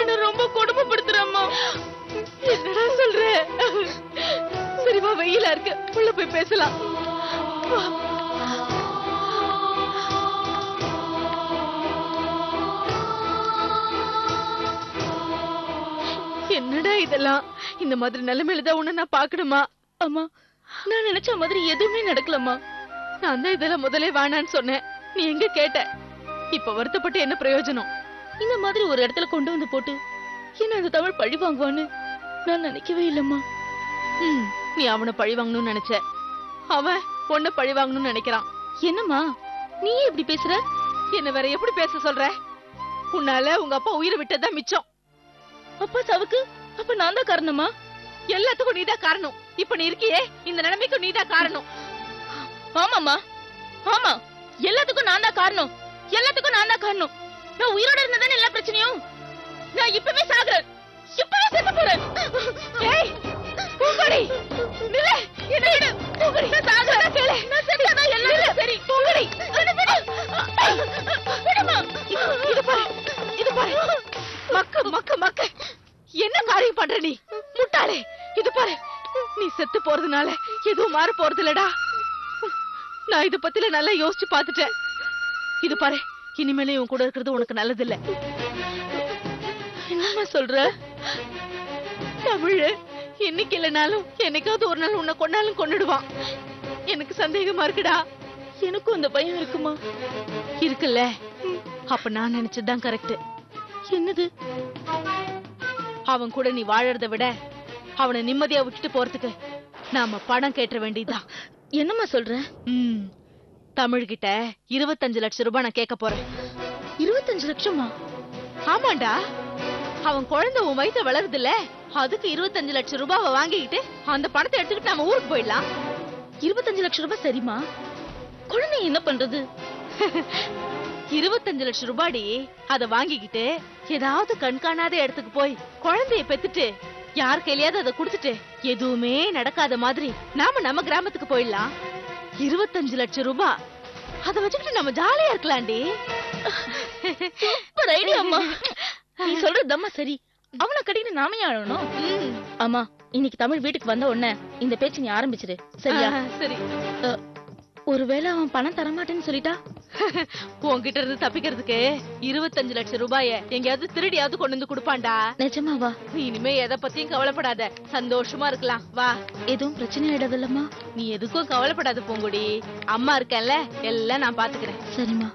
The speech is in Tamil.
என்ன ரொம்ப கொடுமைப்படுத்துறம்மா. என்னடா சொல்ற? சரிவா, வெயிலா இருக்கு, உள்ள போய் பேசலாம். என்னடா இதெல்லாம்? இந்த மாதிரி நிலைமையிலதான் உன்ன நான் பாக்கணுமா? அம்மா, நான் நினைச்ச மாதிரி எதுவுமே நடக்கலம்மா. நான் தான் இதெல்லாம் முதலே வேணான்னு சொன்னேன். நீ எங்க கேட்ட? இப்ப வருத்தப்பட்டு என்ன பிரயோஜனம்? இந்த மாதிரி ஒரு இடத்துல கொண்டு வந்து போட்டு என்ன அந்த தமிழ் பழி வாங்குவான்னு நான் நினைக்கவே இல்லம்மா. நீ அவனை பழி வாங்கணும்னு நினைச்ச, அவன் பொண்ண பழி வாங்கணும்னு நினைக்கிறான். என்னம்மா நீ எப்படி பேசுற? என்ன வேற எப்படி பேச சொல்ற? உன்னால உங்க அப்பா உயிரை விட்டதான் மிச்சம். அப்பா சாவுக்கு அப்ப நான் தான் காரணமா? எல்லாத்துக்கும் நீதான் காரணம். இப்ப நீ இருக்கியே, இந்த நிலைமைக்கும் நீதான் காரணம். ஆமாமா, ஆமா, எல்லாத்துக்கும் நான் தான் காரணம். எல்லாத்துக்கும் நான் தான் காரணம். நான் உயிரோட இருந்ததானே எல்லா பிரச்சனையும். நான் இப்பவே சாகுறேன், இப்பவே செத்து போறேன். ஏய் பூங்கொடி, நில்ல, என்ன விடு. பூங்கொடி, நான் சாகுறேன், கேளு. நான் செத்தாதான் எல்லாம் சரி. பூங்கொடி, என்ன விடு. விடுமா. இது பாரு, இது பாரு. மக்க மக்க மக்க, என்ன காரியம் பண்ற நீ முட்டாளே? இது பாரு, நீ செத்து போறதுனால எதுவும் மாற போறது இல்லடா. நான் இத பத்தில நல்லா யோசிச்சு பாத்துட்டேன். இது பாரு, இனிமேலே உன் கூட இருக்கிறது உனக்கு நல்லது இல்ல. என்னம்மா சொல்ற? தமிழ் இன்னைக்கு இல்லைனாலும் என்னைக்காவது ஒரு நாள் உன்னை கொண்டாலும் கொண்டுடுவான். எனக்கு சந்தேகமா இருக்குடா. எனக்கும் அந்த பயம் இருக்குமா? இருக்குல்ல, அப்ப நான் நினைச்சதுதான் கரெக்ட். என்னது? அவன் கூட நீ வாழறத விட அவனை நிம்மதியா விட்டுட்டு போறதுக்கு நாம பணம் கேட்ட வேண்டியதுதான். என்னம்மா சொல்ற? தமிழ்கிட்ட 25 லட்சம் ரூபாய் நான் கேட்க போறேன். 25 லட்சமா? ஆமாண்டா, அவன் குழந்தை உன் வயிற்ற வளருது இல்ல, அதுக்கு 25 லட்சம் ரூபாவை வாங்கிக்கிட்டு அந்த பணத்தை எடுத்துக்கிட்டு நாம ஊருக்கு போயிடலாம். 25 லட்சம் ரூபாய் சரிமா? குழந்தை என்ன பண்றது? 25 லட்சம் ரூபாடி, அத வாங்கிக்கிட்டு ஏதாவது கண்காணாத இடத்துக்கு போய் குழந்தைய பெத்துட்டு யார் கையிலயாவது அதை குடுத்துட்டு எதுவுமே நடக்காத மாதிரி நாம நம்ம கிராமத்துக்கு போயிடலாம். 25 லட்சம் ரூபாய், அதை வச்சுக்கிட்டு நம்ம ஜாலியா இருக்கலாம்டி. சூப்பர் ஐடியா அம்மா. நீ சொல்றதம்மா சரி. அவனை கட்டிட்டு நாமே ஆளணும். அம்மா, இன்னைக்கு தமிழ் வீட்டுக்கு வந்த உடனே இந்த பேச்சு நீ ஆரம்பிச்சிரு, சரியா? சரி. ஒருவேளை அவன் பணம் தரமாட்டேன்னு சொல்லிட்டா? உன்கிட்ட இருந்து தப்பிக்கிறதுக்கு 25 லட்சம் ரூபாய எங்கயாவது திருடியாவது கொண்டு வந்து கொடுப்பான்டா. நிஜமாவா? நீ இனிமே எதை பத்தியும் கவலைப்படாத, சந்தோஷமா இருக்கலாம். வா. எதுவும் பிரச்சனை ஆயிடாதல்லம்மா? நீ எதுக்கும் கவலைப்படாத பூங்குடி, அம்மா இருக்கேன்ல, எல்லாம் நான் பாத்துக்கிறேன். சரிம்மா.